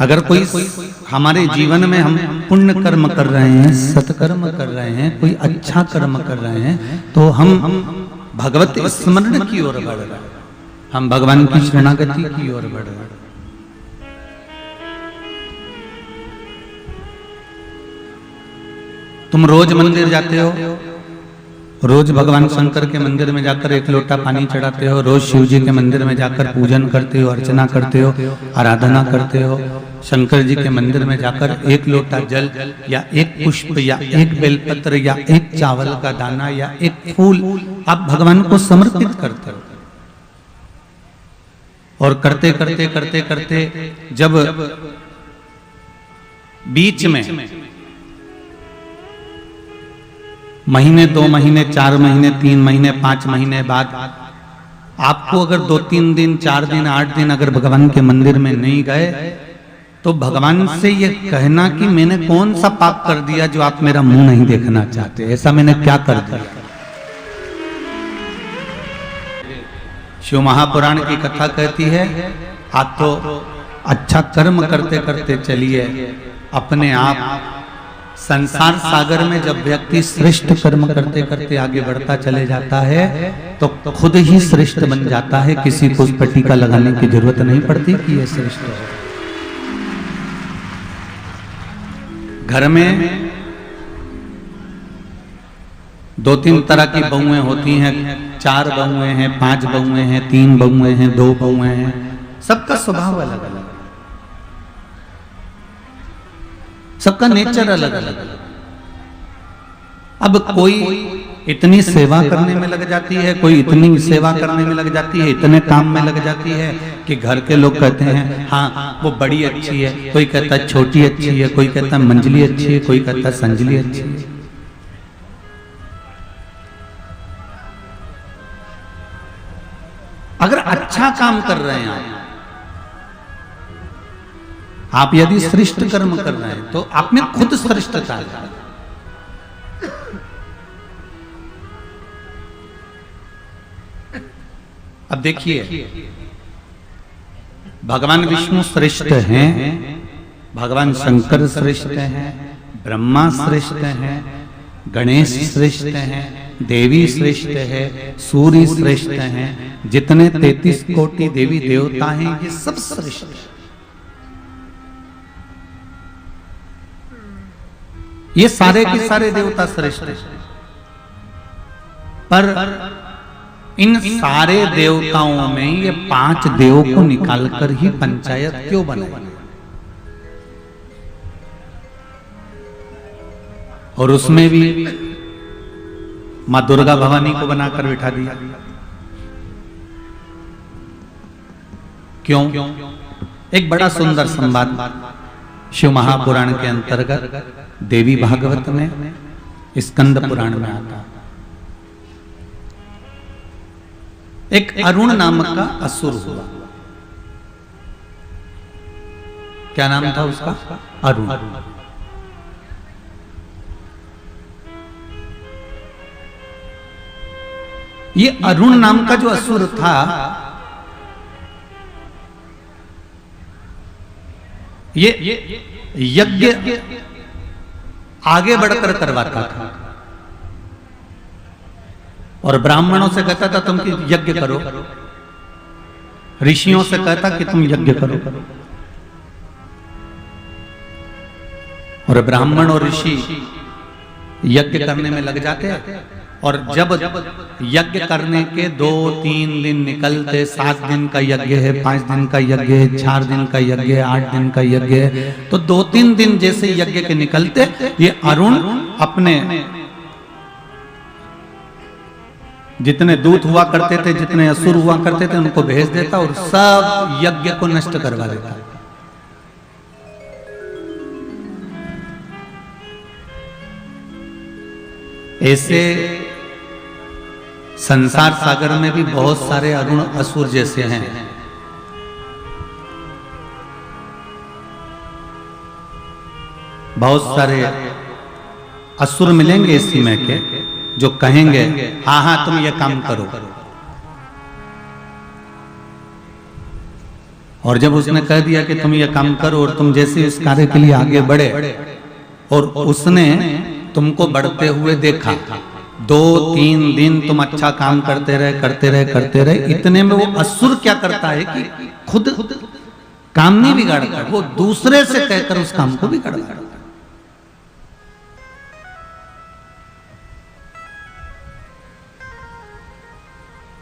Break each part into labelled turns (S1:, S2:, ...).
S1: अगर कोई हमारे जीवन में हम पुण्य कर्म कर रहे हैं, सत्कर्म कर रहे हैं, कोई अच्छा कर्म कर रहे हैं, तो हम भगवत स्मरण की ओर बढ़ रहे हैं, हम भगवान की शरणागति की ओर बढ़ रहे हैं। तुम रोज मंदिर जाते हो, रोज भगवान शंकर के मंदिर में जाकर एक लोटा पानी चढ़ाते हो, रोज शिव जी के मंदिर में जाकर पूजन करते हो, अर्चना करते हो, आराधना करते हो, शंकर जी के मंदिर में जाकर एक लोटा जल या एक पुष्प या एक बेलपत्र या एक चावल का दाना या एक फूल आप भगवान को समर्पित करते हो। और करते करते करते करते जब बीच में महीने, 2 महीने, 4 महीने, 3 महीने, 5 महीने बाद आपको अगर 2-3 दिन, 4 दिन, 8 दिन अगर भगवान के मंदिर में नहीं गए, तो भगवान से ये कहना कि मैंने कौन सा पाप कर दिया जो आप मेरा मुंह नहीं देखना चाहते, ऐसा मैंने क्या कर दिया। शिव महापुराण की कथा कहती है, आप तो अच्छा कर्म करते करते चलिए, अपने आप संसार सागर में जब व्यक्ति श्रेष्ठ कर्म करते करते आगे बढ़ता चले जाता है तो खुद ही श्रेष्ठ बन जाता है, किसी को उस पर टीका लगाने की जरूरत नहीं पड़ती कि यह श्रेष्ठ है। घर में 2-3 तरह की बहुएं होती हैं, 4 बहुएं हैं, 5 बहुएं हैं, 3 बहुएं हैं, 2 बहुएं हैं, सबका स्वभाव अलग अलग, सबका नेचर अलग अलग। अब कोई इतनी सेवा करने में लग जाती है, कोई इतनी सेवा करने में लग जाती है, इतने काम में लग जाती है कि घर के लोग कहते हैं हाँ वो बड़ी अच्छी है, कोई कहता है छोटी अच्छी है, कोई कहता है मंजली अच्छी है, कोई कहता है संजली अच्छी है। अगर अच्छा काम कर रहे हैं आप यदि श्रेष्ठ कर्म कर रहे हैं तो आप में खुद श्रेष्ठता है। अब देखिए, भगवान विष्णु श्रेष्ठ हैं, भगवान शंकर श्रेष्ठ हैं, ब्रह्मा श्रेष्ठ हैं, गणेश श्रेष्ठ हैं, देवी श्रेष्ठ है, सूर्य श्रेष्ठ हैं, जितने 33 कोटि देवी देवता हैं ये सब श्रेष्ठ हैं। ये सारे के सारे देवता श्रेष्ठ हैं, पर इन सारे देवताओं में ये 5 देव को निकालकर ही पंचायत क्यों बनाई, और उसमें भी मां दुर्गा भवानी को बनाकर बिठा दिया क्यों? एक बड़ा सुंदर संवाद शिव महापुराण के अंतर्गत देवी भागवत में, स्कंद पुराण में आता। एक अरुण नामक का असुर हुआ। क्या नाम था उसका? अरुण। ये अरुण नाम का जो असुर था, ये यज्ञ आगे बढ़कर करवाता था और ब्राह्मणों से कहता था तुम यज्ञ करो, ऋषियों से कहता कि तुम यज्ञ करो, और ब्राह्मण और ऋषि यज्ञ करने में लग जाते, और जब यज्ञ करने के 2-3 दिन निकलते, 7 दिन का यज्ञ है, 5 दिन का यज्ञ है, 4 दिन का यज्ञ है, 8 दिन का यज्ञ है, तो 2-3 दिन जैसे यज्ञ के निकलते ये अरुण अपने जितने दूत हुआ करते थे, जितने असुर हुआ करते थे, उनको भेज देता और सब यज्ञ को नष्ट करवा देता। ऐसे संसार सागर में भी बहुत सारे अरुण असुर जैसे हैं। बहुत सारे असुर मिलेंगे इस समय के जो कहेंगे हाँ हाँ तुम ये काम करो, और जब उसने कह दिया कि तुम ये काम करो और तुम जैसे इस कार्य के लिए आगे बढ़े और उसने तुमको बढ़ते हुए देखा, 2-3 दिन तुम अच्छा काम करते रहे, इतने में वो असुर क्या करता है कि खुद काम नहीं बिगाड़ता, वो दूसरे से कहकर उस काम को बिगाड़ता है।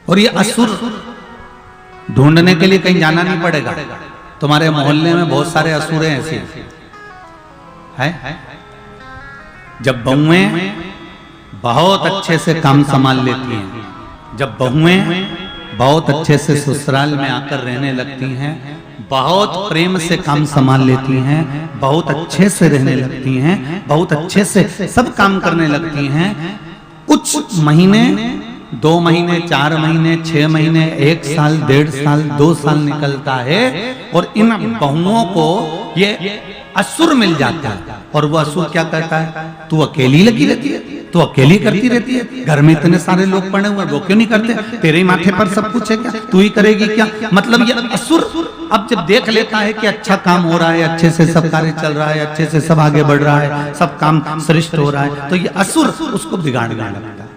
S1: और ये असुर ढूंढने के लिए कहीं जाना नहीं पड़ेगा, तुम्हारे मोहल्ले में बहुत सारे असुर हैं ऐसे हैं। जब बहुएं बहुत अच्छे से काम संभाल लेती हैं, जब बहुएं बहुत अच्छे से ससुराल में आकर रहने लगती हैं, बहुत प्रेम से काम संभाल लेती हैं, बहुत अच्छे से रहने लगती हैं, बहुत अच्छे से सब काम करने लगती हैं, कुछ महीने, 2 महीने, 4 महीने, 6 महीने, 1 साल, 1.5 साल, 2 साल निकलता है और इन बहुओं को ये असुर मिल जाता है। और वो असुर क्या करता है, तू अकेली लगी रहती है, तू अकेली करती रहती है, घर में इतने सारे लोग पड़े हुए, वो क्यों नहीं करते, तेरे ही माथे पर सब कुछ है क्या, तू ही करेगी क्या। मतलब ये असुर अब जब देख लेता है कि अच्छा काम हो रहा है, अच्छे से सब कार्य चल रहा है, अच्छे से सब आगे बढ़ रहा है, सब काम श्रेष्ठ हो रहा है, तो ये असुर उसको बिगाड़ने लगता है,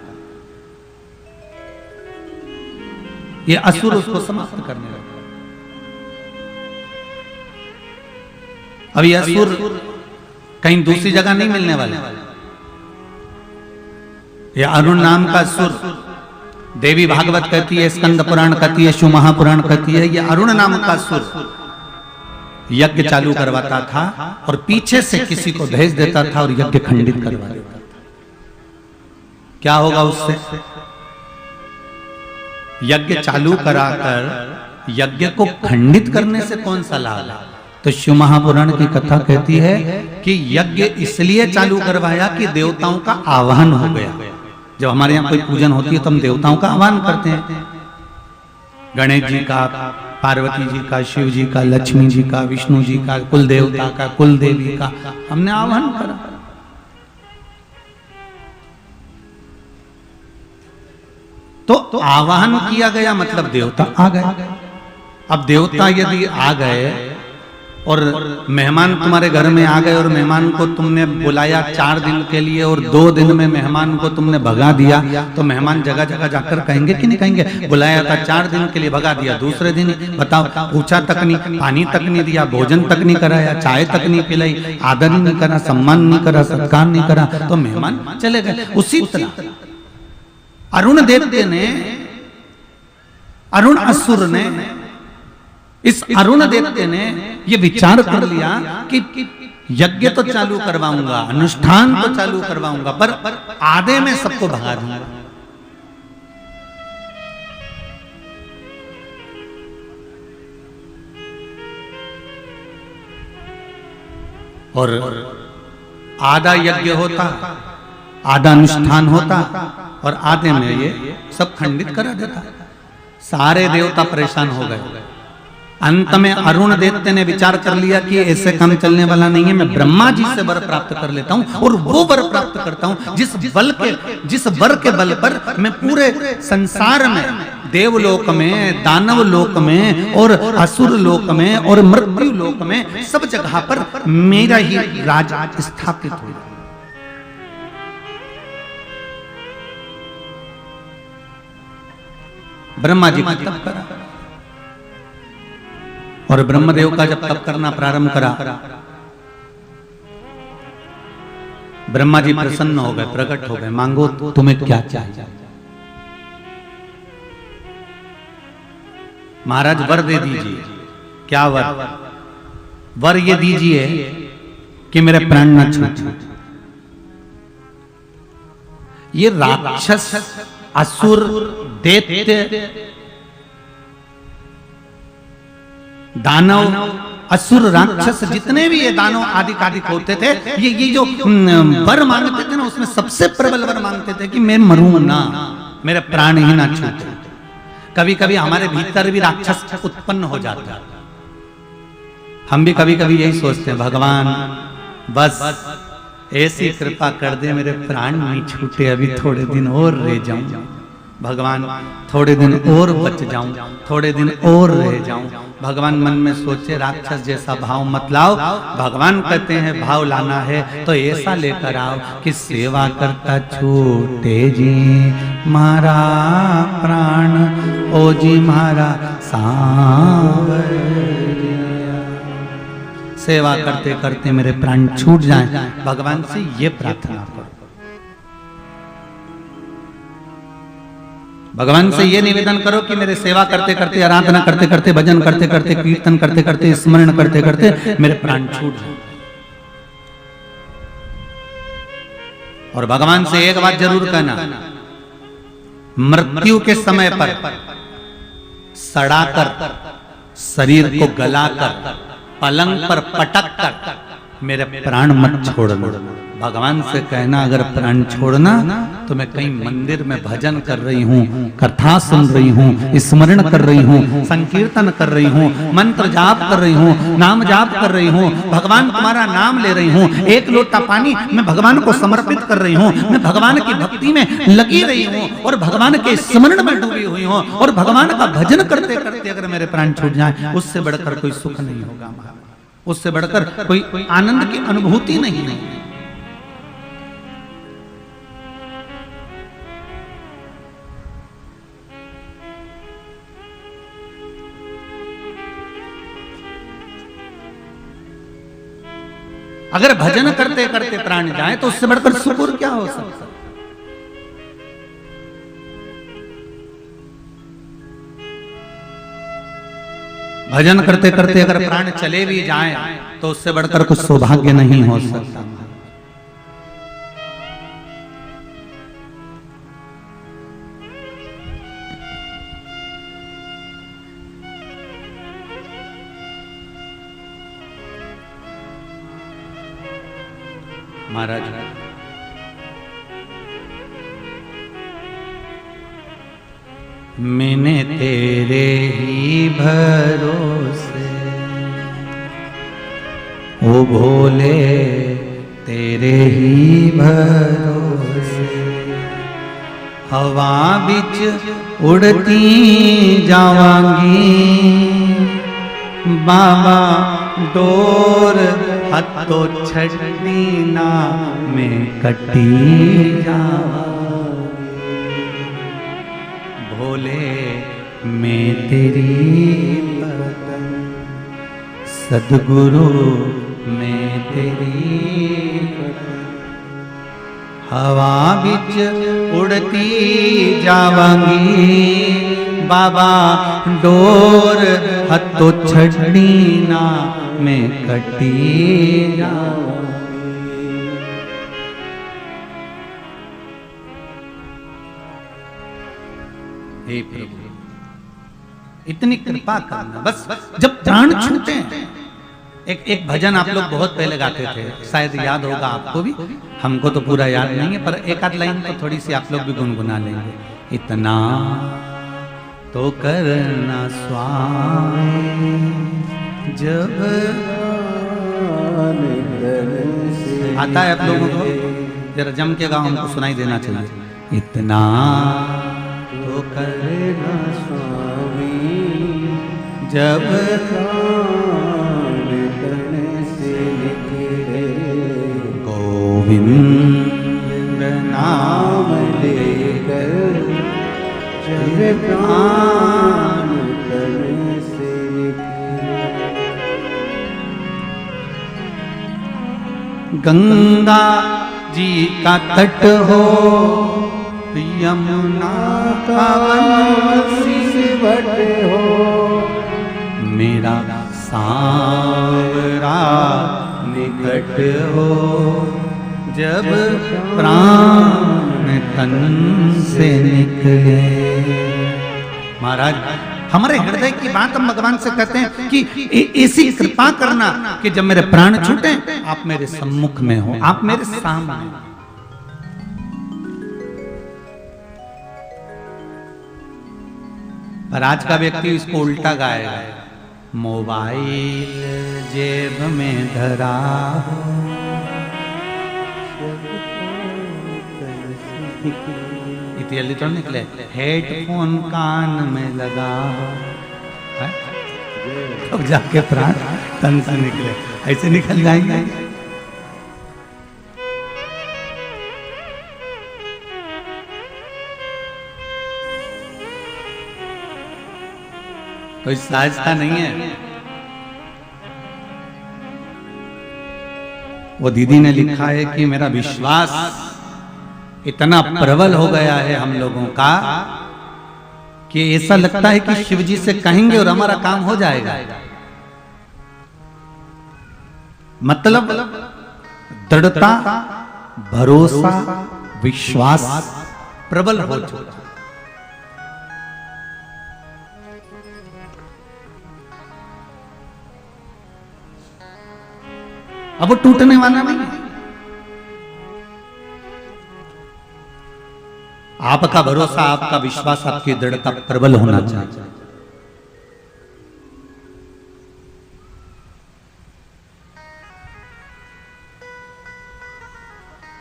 S1: ये असुर उसको समाप्त करने लगता है। अब ये असुर कहीं दूसरी जगह नहीं मिलने वाले, ये अरुण नाम का असुर, देवी भागवत कहती है, स्कंद पुराण कहती है, शिव महापुराण कहती है, ये अरुण नाम का असुर यज्ञ चालू करवाता था और पीछे से किसी को भेज देता था और यज्ञ खंडित करवा देता था। क्या होगा उससे, यज्ञ चालू कराकर यज्ञ को खंडित करने से कौन सा लाभ है। तो शिव महापुराण की कथा कहती है कि यज्ञ इसलिए चालू करवाया कि देवताओं का आवाहन हो गया। जब हमारे यहाँ कोई पूजन होती है तो हम देवताओं का आह्वान करते हैं, गणेश जी का, पार्वती जी का, शिव जी का, लक्ष्मी जी का, विष्णु जी का, कुल देवता का, कुल देवी का हमने आह्वान करा। तो आवाहन किया गया मतलब देवता आ गए। अब देवता यदि आ गए और मेहमान तुम्हारे घर में आ गए और मेहमान को तुमने बुलाया 4 दिन के लिए और 2 दिन में मेहमान को तुमने भगा दिया, तो मेहमान जगह जगह जाकर कहेंगे कि नहीं कहेंगे, बुलाया था 4 दिन के लिए भगा दिया, दूसरे दिन बताओ पूछा तक नहीं, पानी तक नहीं दिया, भोजन तक नहीं कराया, चाय तक नहीं पिलाई, आदर नहीं करा, सम्मान नहीं करा, सत्कार नहीं करा, तो मेहमान चले गए। उसी तरह अरुण देवते ने, अरुण असुर ने, इस अरुण देवते ने ये विचार कर लिया कि यज्ञ तो चालू करवाऊंगा, अनुष्ठान तो चालू करवाऊंगा, पर आधे में सबको भगा दूंगा। और आधा यज्ञ होता, आधा अनुष्ठान होता और आधे में ये सब खंडित करा देता। सारे देवता परेशान हो गए। अंत में अरुण देवते ने विचार कर लिया कि ऐसे काम चलने वाला नहीं है, मैं ब्रह्मा जी से वर प्राप्त कर लेता हूं और वो वर प्राप्त करता हूं जिस वर के बल पर मैं पूरे संसार में, देवलोक में, दानव लोक में और असुर लोक में और मृत्यु लोक में सब जगह पर मेरा ही राज स्थापित हो। ब्रह्मा जी का तप करा और ब्रह्मदेव का जब तप करना प्रारंभ करा, ब्रह्मा जी प्रसन्न हो गए, प्रकट हो गए, मांगो तुम्हें क्या चाहिए। महाराज वर दे दीजिए। क्या वर? वर ये दीजिए कि मेरे प्राण न छूटे। ये राक्षस, असुर, दैत्य, दानव, असुर, राक्षस जितने भी ये दानव आदि कादिक होते थे, ये जो वर मांगते थे ना, उसमें सबसे प्रबल वर मांगते थे कि मैं मरूं ना, मेरे प्राण ही ना छूटे। कभी कभी हमारे भीतर भी राक्षस उत्पन्न हो जाता है। हम भी कभी कभी यही सोचते हैं, भगवान बस ऐसी कृपा कर दे मेरे प्राण नहीं छूटे, अभी थोड़े दिन और रह जाऊं, भगवान थोड़े दिन और बच जाऊं, थोड़े दिन और रह जाऊं। भगवान मन में सोचे राक्षस जैसा भाव मत लाओ। भगवान कहते हैं भाव लाना है तो ऐसा लेकर आओ कि सेवा करता छूटे जी मारा प्राण, ओ जी मारा सांवरिया। सेवा करते करते मेरे प्राण छूट जाएं, भगवान से ये प्रार्थना करो। भगवान से ये निवेदन करो कि मेरे सेवा करते करते, आराधना करते करते, भजन करते करते, कीर्तन करते करते, स्मरण करते करते मेरे प्राण छूट जाए। और भगवान से एक बात जरूर कहना, मृत्यु के समय पर सड़ाकर, शरीर को गलाकर, पलंग पर पटक कर मेरे प्राण मत छोड़ना। भगवान से कहना अगर प्राण छोड़ना तो मैं कहीं मंदिर में भजन कर रही हूँ, कथा सुन रही हूँ, स्मरण कर रही हूँ, संकीर्तन कर रही हूँ, मंत्र जाप कर रही हूँ, नाम जाप कर रही हूँ, भगवान तुम्हारा नाम ले रही हूँ, एक लोटा पानी मैं भगवान को समर्पित कर रही हूँ, मैं भगवान की भक्ति में लगी रही हूँ और भगवान के स्मरण में डूबी हुई हूँ और भगवान का भजन करते करते अगर मेरे प्राण छूट जाए, उससे बढ़कर कोई सुख नहीं होगा, उससे बढ़कर कोई आनंद की अनुभूति नहीं है। अगर भजन करते करते प्राण जाए तो उससे बढ़कर सुख और क्या हो सकता। भजन करते करते अगर प्राण चले भी जाएं तो उससे बढ़कर कुछ सौभाग्य नहीं हो सकता। महाराज मैंने तेरे ही भरोसे, ओ भोले तेरे ही भरोसे, हवा बिच उड़ती जावांगी, बाबा डोर हथो छड़ी ना में कटी जावांगी, भोले मैं तेरी पतन, सदगुरु मैं तेरी पतन, हवा बिच उड़ती जावांगी, बाबा डोर हथो छड़ी ना में कटी जावांगी। हे प्रभु इतनी कृपा करना, बस जब प्राण छूटे हैं। एक भजन आप लोग बहुत पहले गाते थे, शायद याद होगा आपको भी, हमको तो पूरा याद नहीं है, पर एक आध लाइन तो थोड़ी सी आप लोग भी गुनगुना लेंगे। इतना तो करना स्वामी जब आता है आप लोगों को, जरा जम के गाओ, हमको सुनाई देना चाहिए। इतना तो करना स्वामी जब गोविंद नाम लेकर जब प्राण तन से गंगा जी का तट हो, यमुना का वट हो, मेरा सांवरा निकट हो, जब प्राण तन से निकले। महाराज हमारे हृदय की बात हम भगवान से कहते हैं कि ऐसी कृपा करना कि जब मेरे प्राण छूटे आप मेरे सम्मुख में हो, आप मेरे सामने। पर आज का व्यक्ति इसको उल्टा गाएगा, मोबाइल जेब में धरा, जल्दी तो निकले, हेडफोन कान में लगा है? तो जाके प्राण तन से निकले, ऐसे निकल जाएंगे। कोई सहजता नहीं है। वो दीदी ने लिखा है कि मेरा विश्वास इतना प्रबल हो गया है हम लोगों का कि ऐसा लगता है कि शिव जी से कहेंगे और हमारा काम हो जाएगा। मतलब दृढ़ता, भरोसा, विश्वास प्रबल हो चुका। अब वो टूटने वाला नहीं है। आपका भरोसा, आपका विश्वास, आपकी दृढ़ता प्रबल होना चाहिए।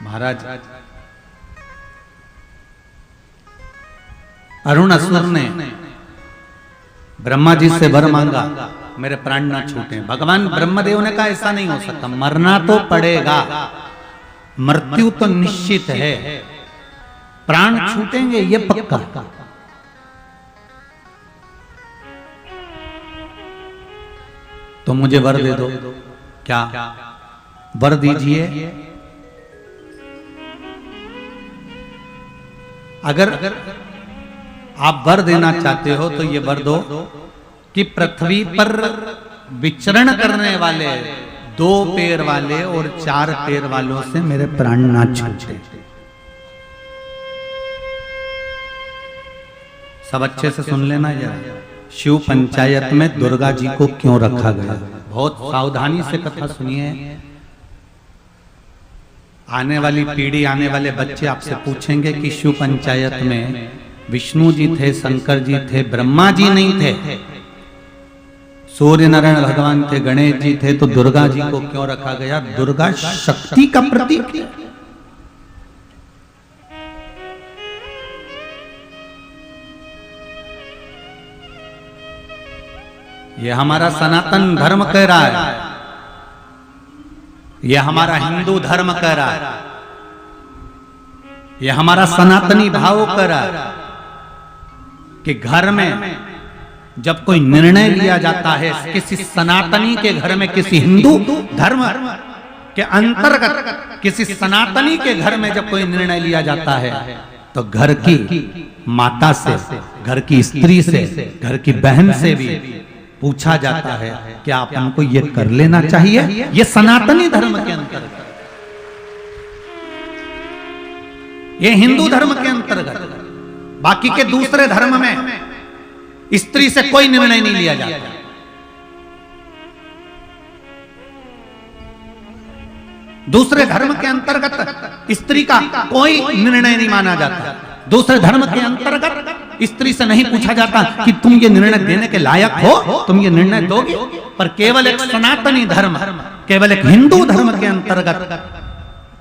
S1: महाराज अरुण असुर ने ब्रह्मा जी से वर मांगा, मेरे प्राण ना छूटे। भगवान ब्रह्मदेव ने कहा ऐसा नहीं हो सकता, मरना तो पड़ेगा, मृत्यु तो निश्चित है, प्राण छूटेंगे ये पक्का। तो मुझे वर दे दो। क्या वर दीजिए? अगर आप वर देना चाहते हो तो ये वर दो कि पृथ्वी पर विचरण करने वाले 2 पैर वाले और 4 पैर वालों से मेरे प्राण ना छूटे। सब अच्छे से सुन लेना जरा। शिव पंचायत में दुर्गा जी को क्यों रखा गया? बहुत सावधानी से कथा सुनिए। आने वाली पीढ़ी, आने वाले बच्चे आपसे पूछेंगे कि शिव पंचायत में विष्णु जी थे, शंकर जी थे, ब्रह्मा जी नहीं थे, सूर्य नारायण भगवान थे, गणेश जी थे, तो दुर्गा जी को क्यों रखा गया? दुर्गा शक्ति का प्रतीक है। ये हमारा सनातन धर्म कह रहा है, ये हमारा हिंदू धर्म कह रहा है, ये हमारा सनातनी भाव कह रहा है कि घर में जब कोई निर्णय लिया जाता है, किसी सनातनी के घर में, किसी हिंदू धर्म के अंतर्गत किसी सनातनी के घर में जब कोई निर्णय लिया जाता है तो घर की माता से, घर की स्त्री से, घर की बहन से भी पूछा जाता है कि आप हमको ये कर लेना चाहिए। ये सनातनी धर्म के अंतर्गत, ये हिंदू धर्म के अंतर्गत। बाकी के दूसरे धर्म में स्त्री से कोई निर्णय नहीं लिया जाता। दूसरे धर्म के अंतर्गत स्त्री का कोई निर्णय नहीं माना जाता। दूसरे धर्म के अंतर्गत स्त्री से नहीं पूछा जाता कि तुम ये निर्णय देने के लायक हो, तुम ये निर्णय दोगे। पर केवल एक सनातनी धर्म, केवल एक हिंदू धर्म के अंतर्गत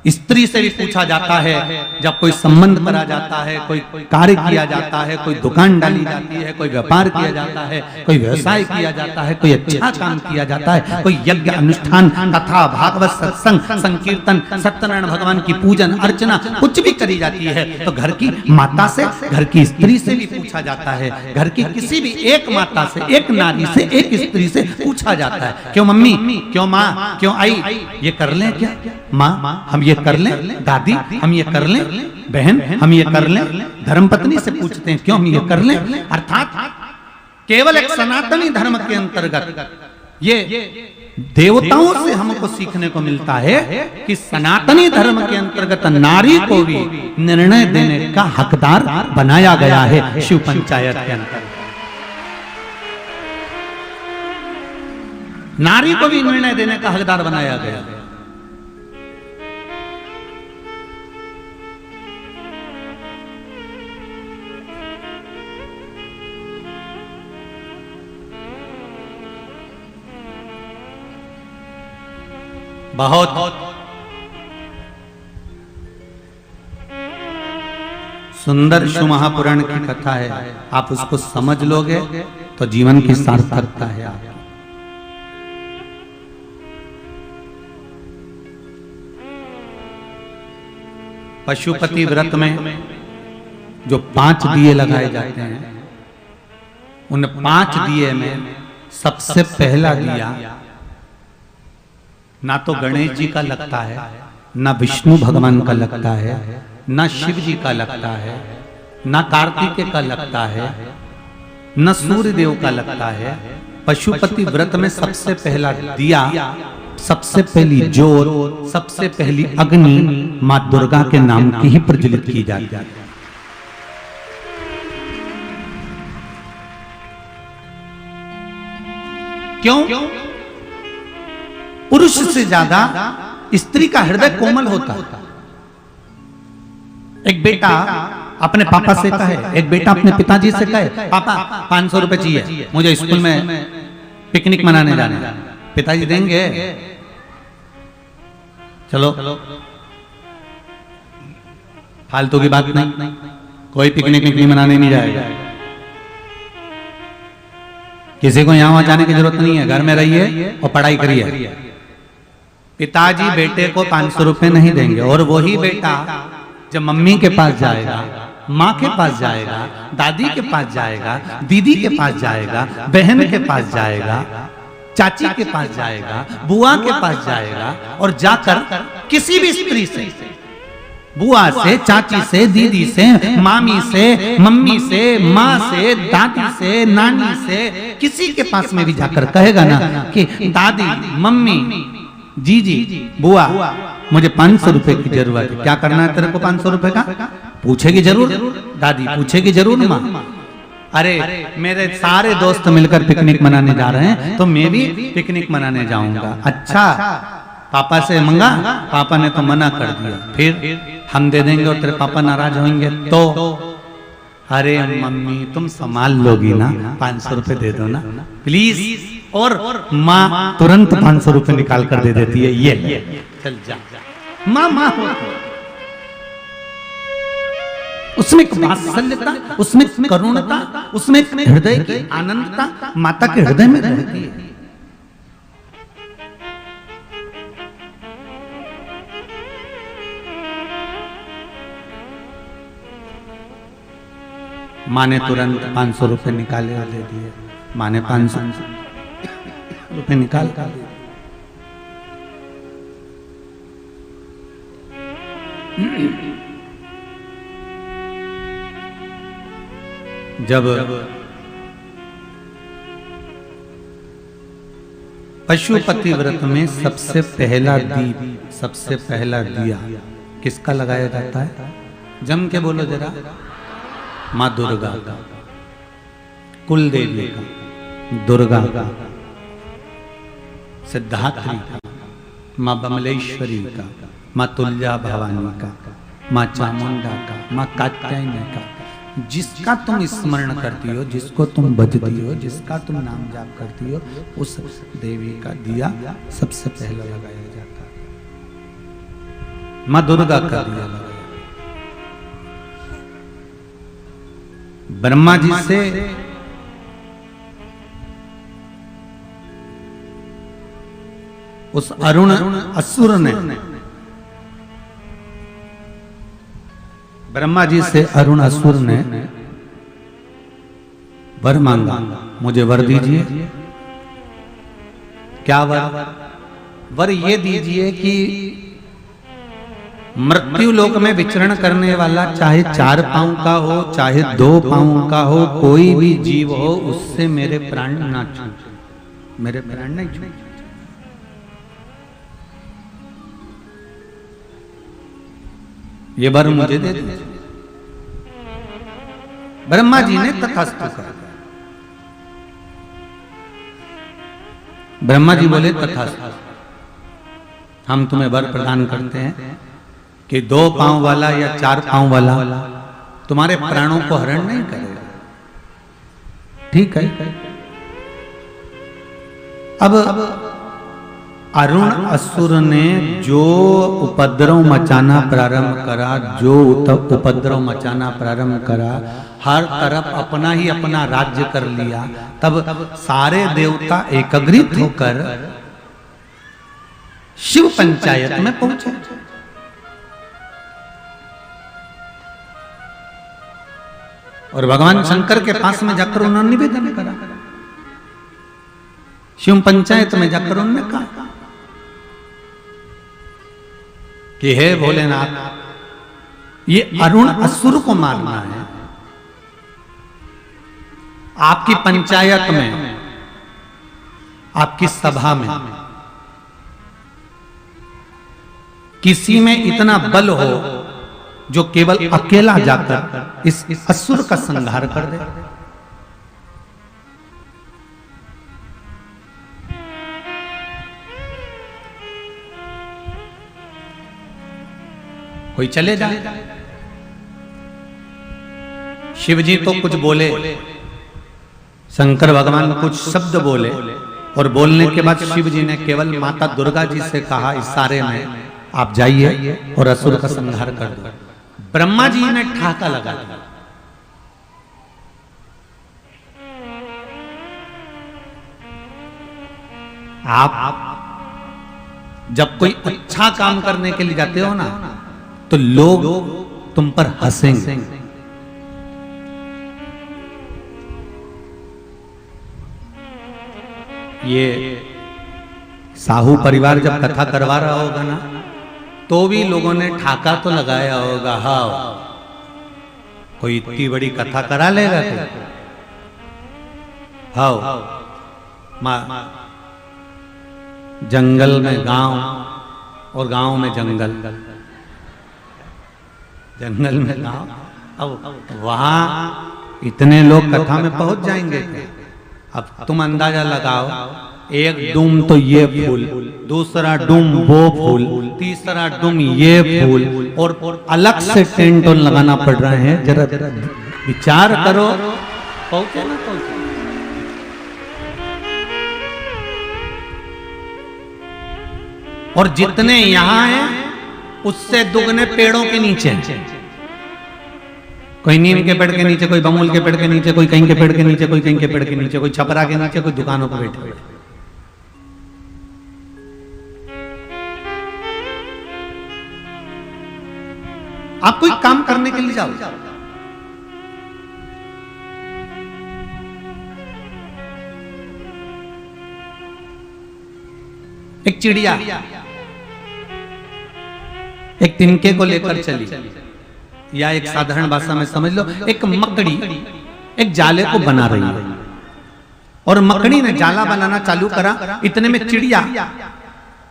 S1: स्त्री से भी पूछा जाता है। जब कोई संबंध करा जाता है, कोई कार्य किया जाता है, कोई दुकान डाली जाती है, कोई व्यापार किया जाता है, कोई व्यवसाय किया जाता है, कोई अच्छा काम किया जाता है, कोई यज्ञ अनुष्ठान, कथा, भागवत, सत्संग, संकीर्तन, सत्यनारायण भगवान की पूजन अर्चना कुछ भी करी जाती है तो घर की माता से, घर की स्त्री से भी पूछा जाता है। घर की किसी भी एक माता से, एक नारी से, एक स्त्री से पूछा जाता है, क्यों मम्मी, क्यों माँ, क्यों आई, ये कर लें क्या? माँ हम ये कर लें, दादी हम ये कर लें, बहन हम ये कर लें। धर्मपत्नी से पूछते हैं क्यों हम ये कर लें। अर्थात केवल एक सनातनी धर्म के अंतर्गत ये देवताओं से हमको सीखने को मिलता है कि सनातनी धर्म के अंतर्गत नारी को भी निर्णय देने का हकदार बनाया गया है शिव पंचायत के अंतर्गत। नारी को भी निर्णय देने का हकदार बनाया गया है। बहुत सुंदर शिव महापुराण की कथा है, आप उसको समझ लोगे तो जीवन की सार्थकता है आपकी। पशुपति व्रत में जो 5 दिए लगाए जाते हैं, उन 5 दिए में सबसे पहला दिया ना तो गणेश जी का लगता है, ना विष्णु भगवान का लगता है, ना शिव जी का लगता है, ना कार्तिकेय का लगता है, न सूर्य देव का लगता है। पशुपति व्रत में सबसे पहला दिया, सबसे पहली जोत, सबसे पहली अग्नि मां दुर्गा के नाम की ही प्रज्वलित की जाती है। क्यों? पुरुष से ज्यादा स्त्री का हृदय कोमल होता है। एक बेटा अपने पापा से कहे, एक बेटा अपने पिताजी से कहे, पापा 500 रुपए चाहिए, मुझे स्कूल में पिकनिक मनाने जाना है। पिताजी देंगे? चलो, फालतू की बात नहीं, कोई पिकनिक नहीं मनाने नहीं जाएगा। किसी को यहां वहां जाने की जरूरत नहीं है, घर में रहिए और पढ़ाई करिए। पिताजी बेटे को 500 रुपए नहीं देंगे, और वही बेटा जब मम्मी के पास जाएगा, माँ के पास जाएगा, दादी के पास जाएगा, दीदी के पास जाएगा, बहन के पास जाएगा, चाची के पास जाएगा, बुआ के पास जाएगा, और जाकर किसी भी स्त्री से, बुआ से, चाची से, दीदी से, मामी से, मम्मी से, माँ से, दादी से, नानी से, किसी के पास में भी जाकर कहेगा ना कि दादी, मम्मी, जीजी, बुआ, मुझे 500 रुपए की जरूरत है। क्या करना है तेरे को 500 रुपए का? पूछेगी जरूर दादी, पूछेगी जरूर माँ। अरे मेरे सारे दोस्त मिलकर पिकनिक मनाने जा रहे हैं, तो मैं भी पिकनिक मनाने जाऊंगा। अच्छा, पापा से मंगा, पापा ने तो मना कर दिया, फिर हम दे देंगे और तेरे पापा नाराज होंगे तो? अरे मम्मी तुम संभाल लोगी ना, 500 रुपए दे दो ना प्लीज। और माँ तुरंत 500 रुपए निकाल कर दे देती है, ये चल जा। माँ होती है, उसमें वात्सल्यता, उसमें करुणता, उसमें हृदय की आनंदता माता के हृदय में रहती है। माँ ने तुरंत 500 रुपए निकाले और दे दिए। माँ ने 500 रुपए निकाल कर दिए। जब पशुपति व्रत में सबसे पहला दीप, सबसे पहला दिया किसका लगाया जाता है? जम के बोलो जरा। माँ दुर्गा का, कुल देवी का, दुर्गा का, सिद्धात्री का, माँ बमलेश्वरी का, माँ तुल्या भवानी का, माँ चामुंडा का, माँ कात्यायनी का। जिसका तुम स्मरण करती हो, जिसको तुम भजती हो, जिसका तुम नाम जाप करती हो, उस देवी का दिया सबसे पहले लगाया जाता है। माँ दुर्गा का दिया लगाया। ब्रह्मा जी से उस अरुण असुर ने, ब्रह्मा जी से अरुण असुर ने वर मांगा, मुझे वर दीजिए। क्या वर? वर ये दीजिए कि मृत्यु लोक में विचरण करने वाला, चाहे 4 पांव का हो, चाहे 2 पांव का हो, कोई भी जीव हो, उससे मेरे प्राण ना छूटे, मेरे प्राण नहीं छूटे। ये वर मुझे दे दीजिए। ब्रह्मा जी ने तथास्तु कहा। ब्रह्मा जी बोले तथास्तु, हम तुम्हें वर प्रदान करते हैं कि 2 पांव वाला या 4 पांव वाला तुम्हारे प्राणों को हरण नहीं करेगा। ठीक है। अब अरुण असुर ने जो उपद्रव मचाना प्रारंभ करा, जो उपद्रव मचाना प्रारंभ करा, हर तरफ अपना ही अपना राज्य कर लिया। तब सारे देवता एकत्रित होकर शिव पंचायत में पहुंचे। और भगवान शंकर के पास में जाकर उन्होंने निवेदन करा। शिव पंचायत में जाकर उन्होंने कहा कि हे भोलेनाथ, ये अरुण असुर को मारना है। आपकी पंचायत में, आपकी सभा में किसी में इतना बल हो जो केवल अकेला जाकर इस असुर का संहार कर दे। कोई चले जाए। शिव जी तो कुछ बोले, शंकर भगवान कुछ शब्द बोले, और बोलने के बाद शिव जी ने केवल माता दुर्गा जी से कहा, इशारे में आप जाइए और असुर का संहार कर दो। ब्रह्मा जी ने ठाका लगा दिया। आप जब कोई अच्छा काम करने के लिए जाते हो ना, तो लोग तुम पर हंसेंगे। ये साहू परिवार जब कथा करवा रहा होगा ना, तो भी लोगों ने ठाका तो लगाया होगा, हाँ कोई इतनी बड़ी कथा करा लेगा तो, हाँ जंगल में गांव और गांव में जंगल, जंगल में गांव। अब वहां इतने लोग कथा में पहुंच जाएंगे। अब तुम अंदाजा लगाओ, एक डूम तो ये फूल, दूसरा डूम वो फूल, तीसरा डूम ये फूल, और अलग से टेंट लगाना पड़ रहे हैं। जरा विचार करो, पहुंचे ना पहुंचे। और जितने यहां हैं उससे दुगने पेड़ों के नीचे, कोई नीम के पेड़ के नीचे, कोई बमूल के पेड़ के नीचे, कोई कहीं के पेड़ के नीचे, कोई कहीं के पेड़ के नीचे, कोई छपरा के नीचे, कोई दुकानों पर बैठे हुए। आप कोई काम करने के लिए जाओ, एक चिड़िया एक तिनके को लेकर चली, या एक साधारण भाषा में समझ लो, एक मकड़ी एक जाले को बना रही है, और मकड़ी ने जाला बनाना चालू करा। इतने में चिड़िया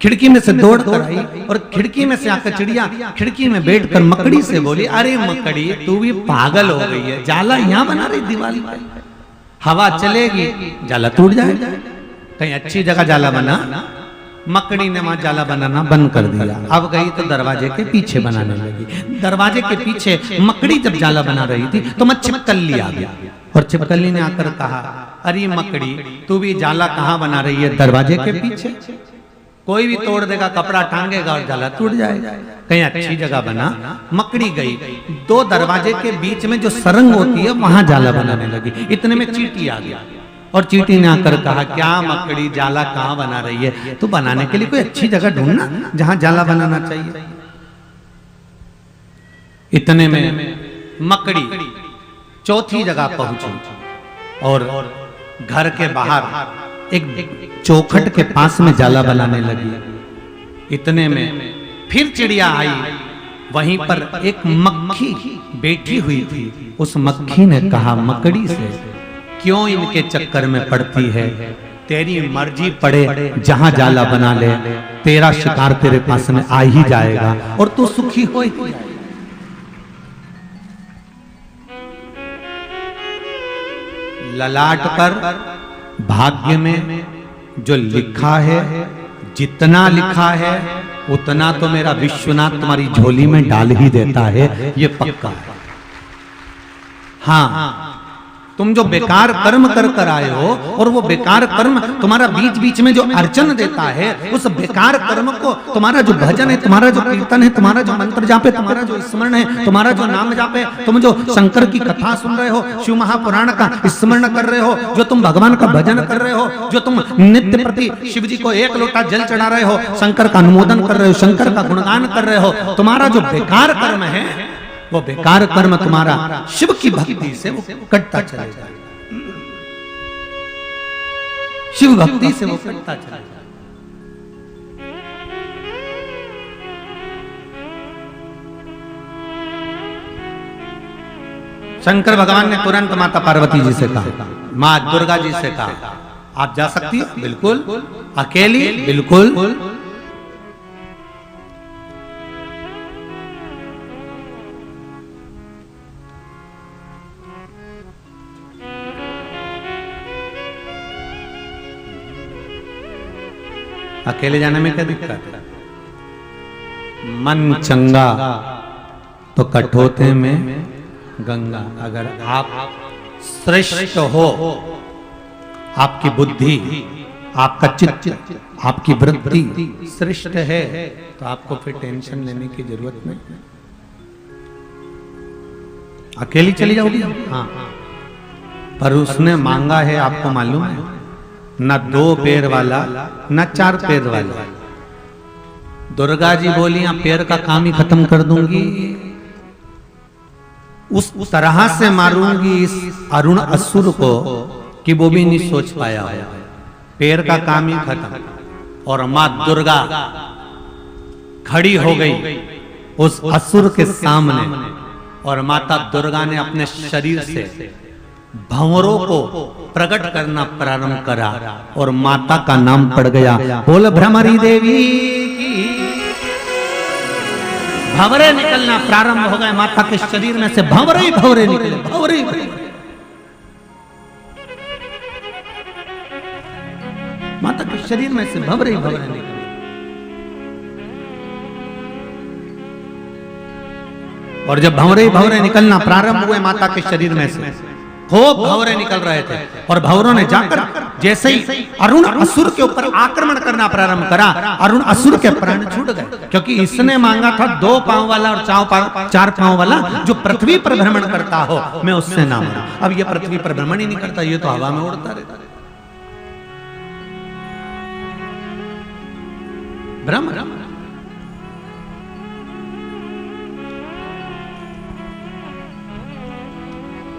S1: खिड़की में से दौड़ कर आई, और खिड़की में से आकर चिड़िया खिड़की में बैठकर मकड़ी से बोली, अरे मकड़ी तू भी पागल हो गई है, जाला यहां बना रही दीवार पर, हवा चलेगी जाला टूट जाएगा, कहीं अच्छी जगह जाला बना। मकड़ी ने वहां जाला बनाना बंद कर दिया। अब गई तो दरवाजे के पीछे बनाने लगी। दरवाजे के पीछे मकड़ी जब जाला बना रही थी तो मैं छिपकली आ गया, और छिपकली ने आकर कहा, अरे मकड़ी तू भी जाला कहाँ बना रही है? दरवाजे के पीछे। कोई भी तोड़ देगा, कपड़ा टांगेगा और जाला टूट जाएगा, कहीं अच्छी जगह बना। मकड़ी गई, दो दरवाजे के बीच में जो सरंग होती है वहां जाला बनाने लगी। इतने में चींटी आ गया, और चींटी ने आकर कहा, क्या मकड़ी जाला कहाँ बना रही है? तो बनाने के लिए कोई अच्छी जगह ढूंढना जहां जाला बनाना चाहिए। इतने में मकड़ी चौथी जगह पहुंची, और घर के बाहर एक चौखट के पास में जाला बनाने लगी। इतने में फिर चिड़िया आई, वहीं पर एक मक्खी बैठी हुई थी। उस मक्खी ने कहा मकड़ी से, क्यों इनके चक्कर में पड़ती है? तेरी मर्जी पड़े, जहां जाला बना ले, तेरा शिकार तेरे पास में आ ही जाएगा और तू सुखी हो ही जाएगा। ललाट पर भाग्य में जो लिखा है, जितना लिखा है उतना तो मेरा विश्वनाथ तुम्हारी झोली में डाल ही देता है, ये पक्का। हाँ, तुम जो बेकार कर्म कर कर आए हो और वो बेकार कर्म तुम्हारा बीच बीच में जो अर्चन देता है, उस बेकार कर्म को तुम्हारा जो भजन है, तुम्हारा जो कीर्तन है, तुम्हारा जो मंत्र जाप है, तुम्हारा जो स्मरण है, तुम्हारा जो नाम जाप है, तुम जो शंकर की कथा सुन रहे हो, शिव महापुराण का स्मरण कर रहे हो, जो तुम भगवान का भजन कर रहे हो, जो तुम नित्य प्रति शिव जी को 1 लोटा जल चढ़ा रहे हो, शंकर का अनुमोदन कर रहे हो, शंकर का गुणगान कर रहे हो, तुम्हारा जो बेकार कर्म है, वो बेकार कर्म तुम्हारा शिव की भक्ति से वो कटता चलेगा। शिव भक्ति से वो कटता चलेगा। शंकर भगवान ने तुरंत माता पार्वती जी से कहा, मां दुर्गा जी से कहा, आप जा सकती हो? बिल्कुल। अकेली? बिल्कुल। अकेले जाने में क्या दिक्कत है? मन चंगा तो कठोते में गंगा। अगर आप श्रेष्ठ हो, आपकी बुद्धि, आपका चित्त, आपकी वृत्ति श्रेष्ठ है, तो आपको फिर टेंशन लेने की जरूरत नहीं। अकेली चली जाओगी? हाँ, पर उसने मांगा है, आपको मालूम है, न 2 पैर वाला न 4 पैर वाला। दुर्गा जी बोली, पैर का काम ही खत्म कर दूंगी, उस तरह से मारूंगी इस अरुण असुर को कि वो भी नहीं सोच पाया। पैर का काम ही खत्म। और मां दुर्गा खड़ी हो गई उस असुर के सामने, और माता दुर्गा ने अपने शरीर से भंवरों को प्रकट करना प्रारंभ करा, और माता का नाम पड़ गया। बोल भ्रमरी देवी की। भंवरे निकलना प्रारंभ हो गए माता के शरीर में से, भंवरे ही भंवरे निकले, भंवरे ही भंवरे। माता के शरीर में से भंवरे ही भंवरे निकले। और जब भंवरे ही भंवरे निकलना प्रारंभ हुए माता के शरीर में से, खूब भंवरे निकल रहे थे, और भंवरों ने जाकर जैसे ही अरुण असुर के ऊपर आक्रमण करना प्रारंभ करा, अरुण असुर के प्राण छूट गए, क्योंकि इसने मांगा था 2 पांव वाला और 4 पांव वाला जो पृथ्वी पर भ्रमण करता हो, मैं उससे ना मांगू। अब ये पृथ्वी पर भ्रमण ही नहीं करता, ये तो हवा में उड़ता रहता है। भ्रमण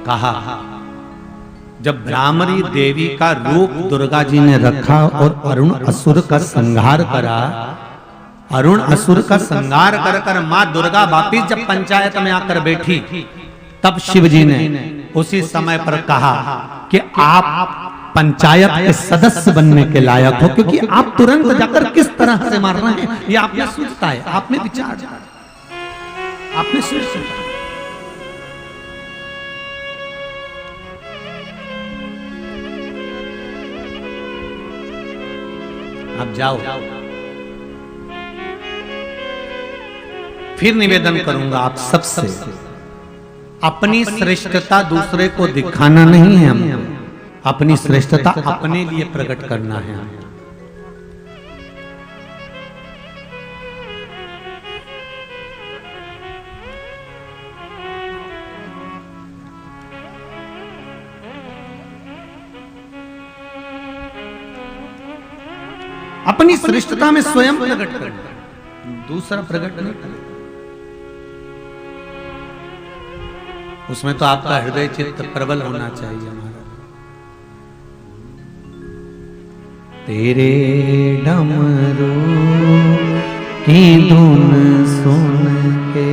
S1: कहा। जब भ्रामरी देवी का रूप दुर्गा जी ने रखा और अरुण असुर का संहार करा, अरुण असुर का संहार कर कर मां दुर्गा वापिस जब पंचायत में आकर बैठी, तब शिव जी ने उसी समय पर कहा कि आप पंचायत के सदस्य बनने के लायक हो, क्योंकि आप तुरंत जाकर किस तरह से मार रहे हैं ये आपने सोचता है, आपने विचार, आपने सोचा। अब जाओ। फिर निवेदन करूंगा आप सबसे, अपनी श्रेष्ठता दूसरे को दिखाना नहीं है, हम अपनी श्रेष्ठता अपने लिए प्रकट करना है। अपनी श्रेष्ठता में स्वयं प्रकट करना, दूसरा प्रकट नहीं करना। उसमें तो आपका हृदय चित्त प्रबल होना चाहिए। हमारा तेरे डमरू की धुन सुन के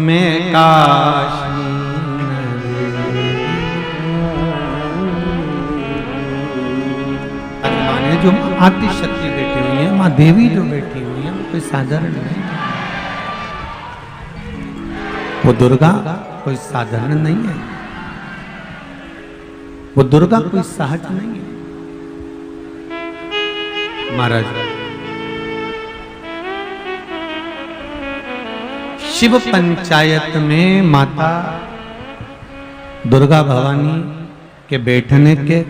S1: मैं काशी जो आदि शक्ति बैठी हुई है, मां देवी जो बैठी हुई है, वो कोई साधारण नहीं है। वो दुर्गा कोई साधारण नहीं है, वो दुर्गा कोई सहज नहीं है। महाराज, शिव पंचायत में माता दुर्गा भवानी के बैठने के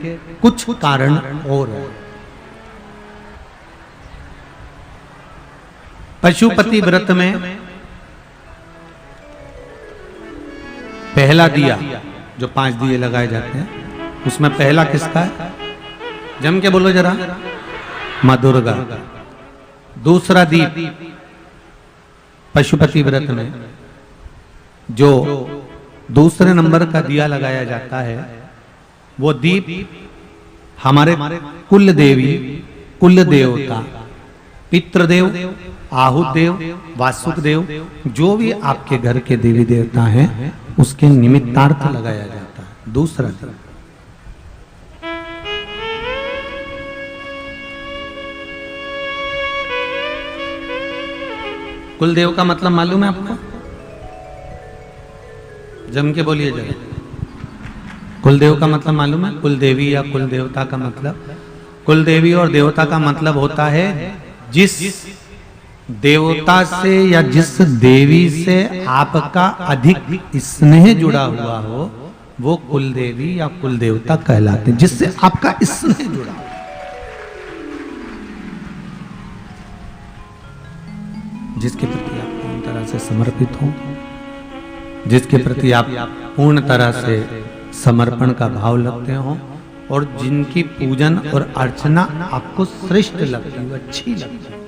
S1: कुछ कारण और हैं। पशुपति व्रत में पहला दिया, जो 5 दिए लगाए जाते हैं, उसमें पहला किसका है? जम के बोलो जरा, मां दुर्गा। दूसरा दीप पशुपति व्रत में जो दूसरे नंबर का दिया लगाया जाता है, वो दीप हमारे कुल देवी, कुल देवता, पितृदेव, आहुत देव, वासुक देव, जो भी आपके घर के देवी देवता हैं, उसके निमित्तार्थ लगाया जाता है दूसरा दीप। कुलदेव का मतलब मालूम है आपको? जम के बोलिए जरा। कुलदेव का मतलब मालूम है? कुलदेवी या कुल देवता का मतलब, कुलदेवी और देवता का मतलब होता है जिस देवता से या जिस देवी से आपका अधिक स्नेह जुड़ा हुआ हो, वो कुलदेवी या कुल देवता कहलाते हैं, जिससे आपका स्नेह जुड़ा हो। जिसके प्रति आप पूर्ण तरह से समर्पित हो, जिसके प्रति आप पूर्ण तरह से समर्पण का भाव लगते हो, और जिनकी पूजन और अर्चना आपको श्रेष्ठ लगती हो, अच्छी लगती है,